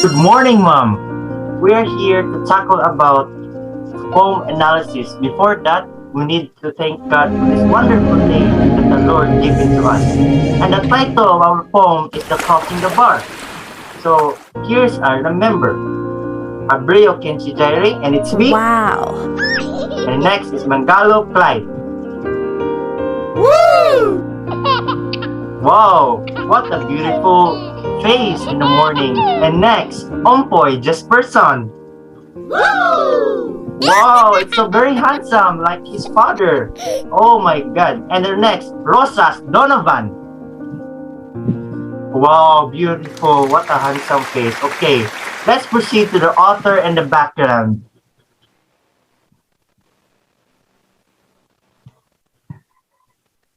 Good morning, Mom. We are here to tackle about poem analysis. Before that, we need to thank God for this wonderful day that the Lord given to us. And the title of our poem is The Crossing the Bar. So here's our member, Abreu Kenshi Jairi, and it's me. Wow. And next is Mangalo Clyde. Woo! Wow, what a beautiful face in the morning. And next, Ompoy Jesperson. Woo! Wow, it's so very handsome, like his father. Oh my god. And the next, Rosas Donovan. Wow, beautiful. What a handsome face. Okay, let's proceed to the author and the background.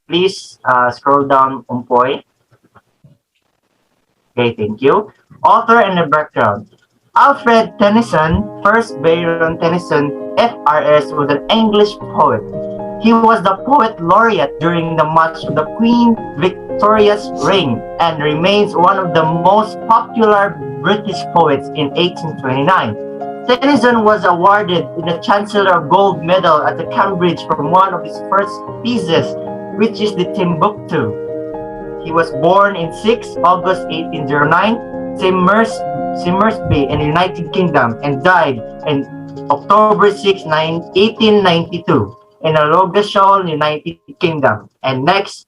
Please scroll down, Umpoy. Okay, thank you. Author and the background. Alfred Tennyson, first Baron Tennyson, FRS, was an English poet. He was the poet laureate during the much of the Queen Victoria's reign and remains one of the most popular British poets in 1829. Tennyson was awarded the Chancellor Gold Medal at the Cambridge for one of his first pieces, which is the Timbuktu. He was born in 6 August 1809, Simmersby in the United Kingdom, and died in October 6, 1892 in Argyllshire, United Kingdom. And next,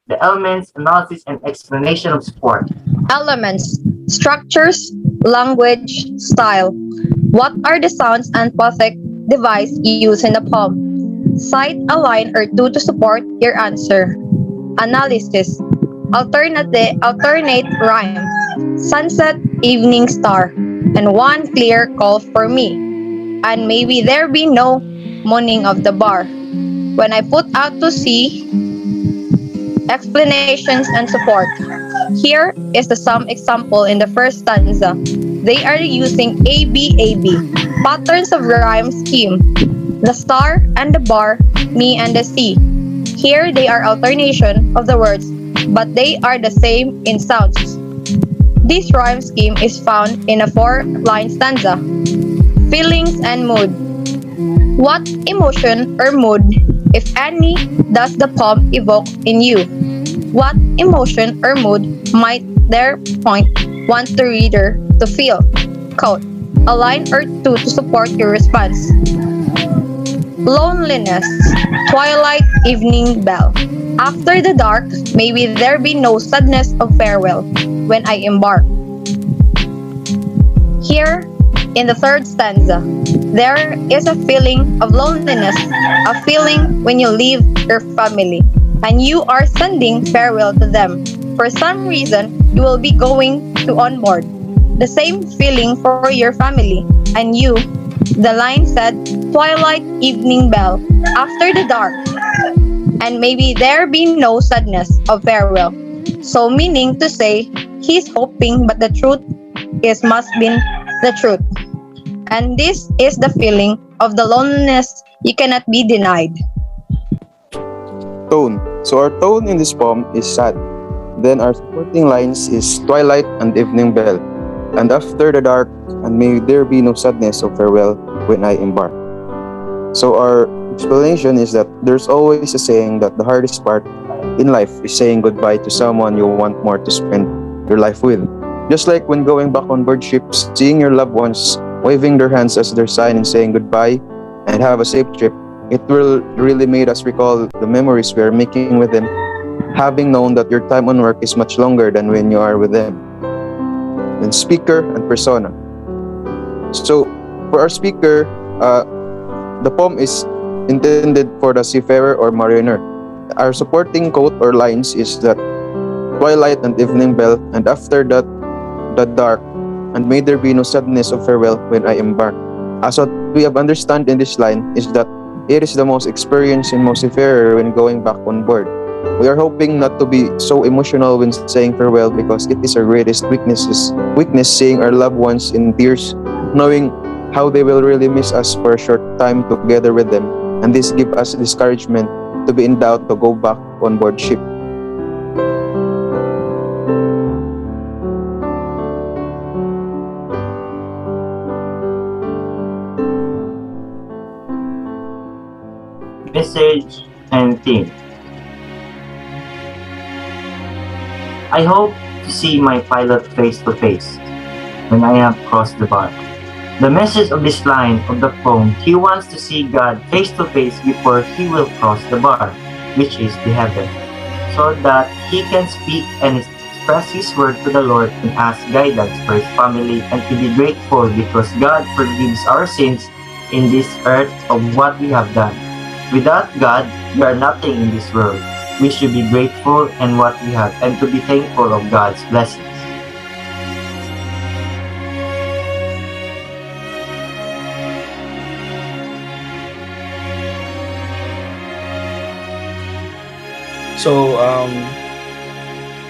the elements, analysis, and explanation of sport. Elements, structures, language, style. What are the sounds and poetic device used in the poem? Cite a line or two to support your answer. Analysis. Alternate rhyme. Sunset, evening star. And one clear call for me. And maybe there be no morning of the bar. When I put out to sea, explanations and support. Here is some example in the first stanza. They are using ABAB, patterns of rhyme scheme. The star and the bar, me and the sea. Here they are alternation of the words, but they are the same in sounds. This rhyme scheme is found in a 4-line stanza. Feelings and mood. What emotion or mood, if any, does the poem evoke in you? What emotion or mood might their point want the reader to feel? Quote, a line or two to support your response. Loneliness, twilight, evening bell. After the dark, maybe there be no sadness of farewell when I embark. Here, in the third stanza, there is a feeling of loneliness, a feeling when you leave your family and you are sending farewell to them. For some reason, you will be going to on board. The same feeling for your family and you. The line said, twilight, evening bell, after the dark, and maybe there be no sadness of farewell. So meaning to say, he's hoping, but the truth is must be the truth. And this is the feeling of the loneliness you cannot be denied. Tone. So our tone in this poem is sad. Then our supporting lines is twilight and evening bell. And after the dark, and may there be no sadness of farewell when I embark. So our explanation is that there's always a saying that the hardest part in life is saying goodbye to someone you want more to spend your life with. Just like when going back on board ship, seeing your loved ones waving their hands as their sign and saying goodbye and have a safe trip, it will really made us recall the memories we are making with them, having known that your time on work is much longer than when you are with them. Then speaker and persona. So for our speaker, the poem is intended for the seafarer or mariner. Our supporting quote or lines is that twilight and evening bell, and after that, the dark, and may there be no sadness of farewell when I embark. As what we have understand in this line is that it is the most experienced and most seafarer when going back on board. We are hoping not to be so emotional when saying farewell because it is our greatest weakness seeing our loved ones in tears, knowing how they will really miss us for a short time together with them, and this give us discouragement to be in doubt to go back on board ship. message and theme. I hope to see my pilot face to face when I have crossed the bar. The message of this line of the poem, he wants to see God face to face before he will cross the bar, which is the heaven, so that he can speak and express his word to the Lord and ask guidance for his family, and to be grateful because God forgives our sins in this earth of what we have done. Without God, we are nothing in this world. We should be grateful in what we have and to be thankful of God's blessings. So,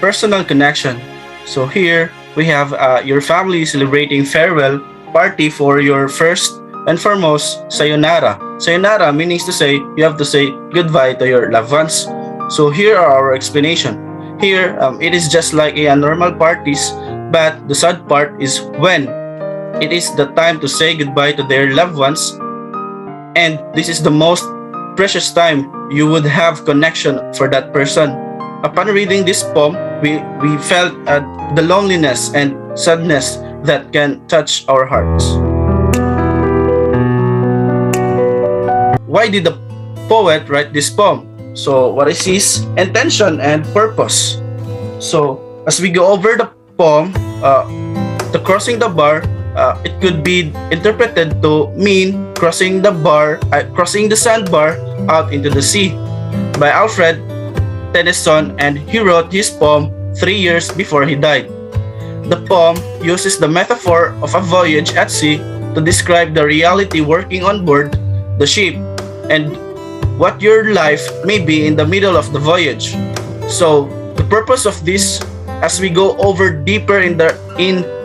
personal connection. So here we have your family celebrating farewell party for your first and foremost sayonara. Sayonara means to say you have to say goodbye to your loved ones. So here are our explanation. Here it is just like a normal parties, but the sad part is when it is the time to say goodbye to their loved ones, and this is the most precious time you would have connection for that person. Upon reading this poem, we felt the loneliness and sadness that can touch our hearts. Why did the poet write this poem? So what is his intention and purpose? So as we go over the poem, the crossing the bar, it could be interpreted to mean crossing the sandbar out into the sea by Alfred Tennyson, and he wrote his poem 3 years before he died. The poem uses the metaphor of a voyage at sea to describe the reality working on board the ship and what your life may be in the middle of the voyage. So the purpose of this, as we go over deeper in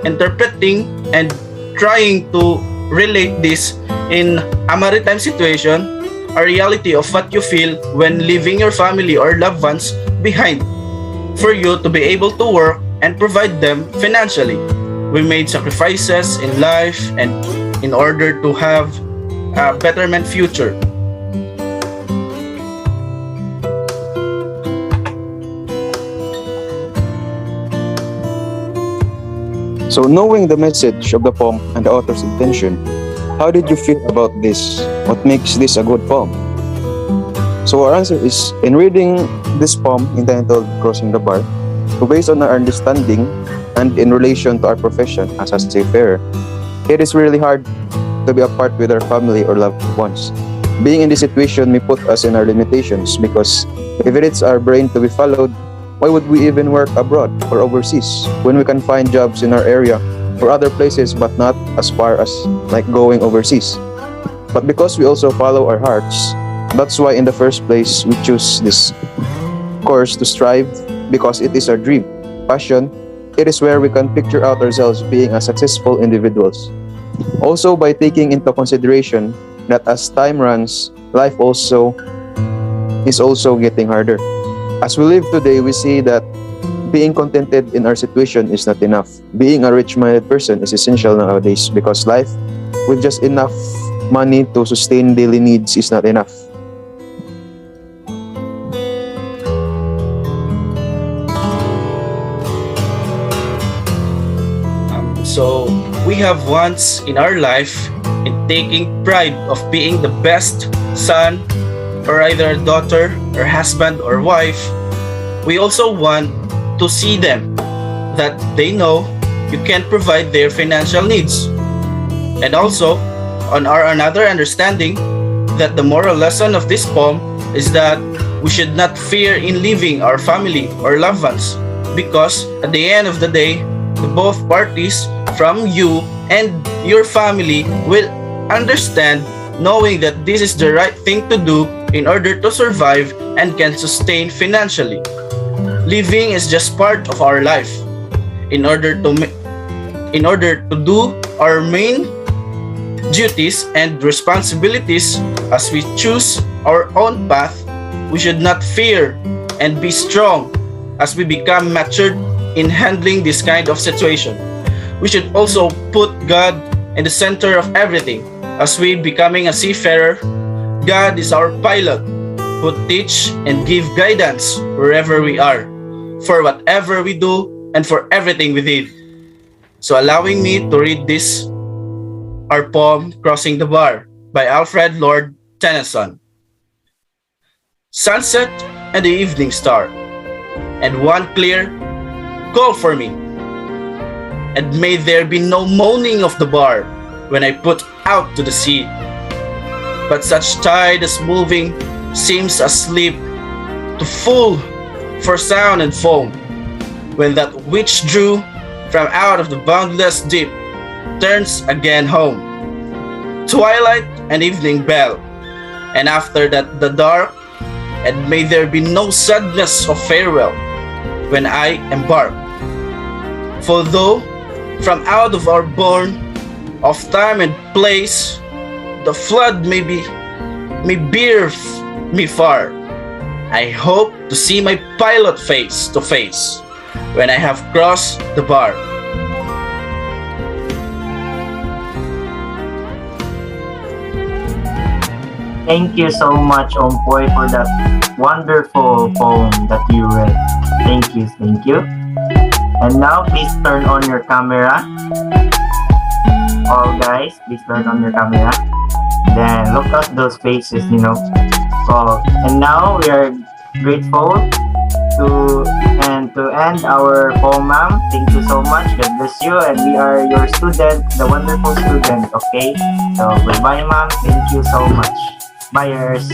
interpreting and trying to relate this in a maritime situation, a reality of what you feel when leaving your family or loved ones behind, for you to be able to work and provide them financially. We made sacrifices in life and in order to have a betterment future. So knowing the message of the poem and the author's intention, how did you feel about this? What makes this a good poem? So our answer is, in reading this poem entitled Crossing the Bar, so based on our understanding and in relation to our profession as a seafarer, it is really hard to be apart with our family or loved ones. Being in this situation may put us in our limitations, because if it is our brain to be followed, why would we even work abroad or overseas when we can find jobs in our area or other places, but not as far as like going overseas? But because we also follow our hearts, that's why in the first place we choose this course to strive, because it is our dream, passion. It is where we can picture out ourselves being as successful individuals. Also, by taking into consideration that as time runs, life is also getting harder. As we live today, we see that being contented in our situation is not enough. Being a rich-minded person is essential nowadays, because life with just enough money to sustain daily needs is not enough. So we have once in our life in taking pride of being the best son, or either daughter or husband or wife. We also want to see them that they know you can provide their financial needs. And also, on our another understanding, that the moral lesson of this poem is that we should not fear in leaving our family or loved ones, because at the end of the day, the both parties, from you and your family, will understand, knowing that this is the right thing to do in order to survive and can sustain financially. Living is just part of our life. In order to do our main duties and responsibilities as we choose our own path, we should not fear and be strong as we become matured in handling this kind of situation. We should also put God in the center of everything. As we becoming a seafarer, God is our pilot. who teach and give guidance wherever we are, for whatever we do and for everything we did. So allowing me to read this, our poem, Crossing the Bar, by Alfred Lord Tennyson. Sunset and the evening star, and one clear call for me. And may there be no moaning of the bar when I put out to the sea. But such tide as moving seems asleep, too full for sound and foam, when that which drew from out of the boundless deep turns again home. Twilight and evening bell, and after that the dark, and may there be no sadness of farewell when I embark. For though from out of our bourne of time and place, the flood may bear me far, I hope to see my pilot face to face when I have crossed the bar. Thank you so much, Ompoy, for that wonderful poem that you read. Thank you, thank you. And now, please turn on your camera. All guys, please turn on your camera. Then look at those faces, you know. So, and now we are grateful to end our poem, ma'am. Thank you so much. God bless you. And we are your student, the wonderful student. Okay. So goodbye, ma'am. Thank you so much. Buyers.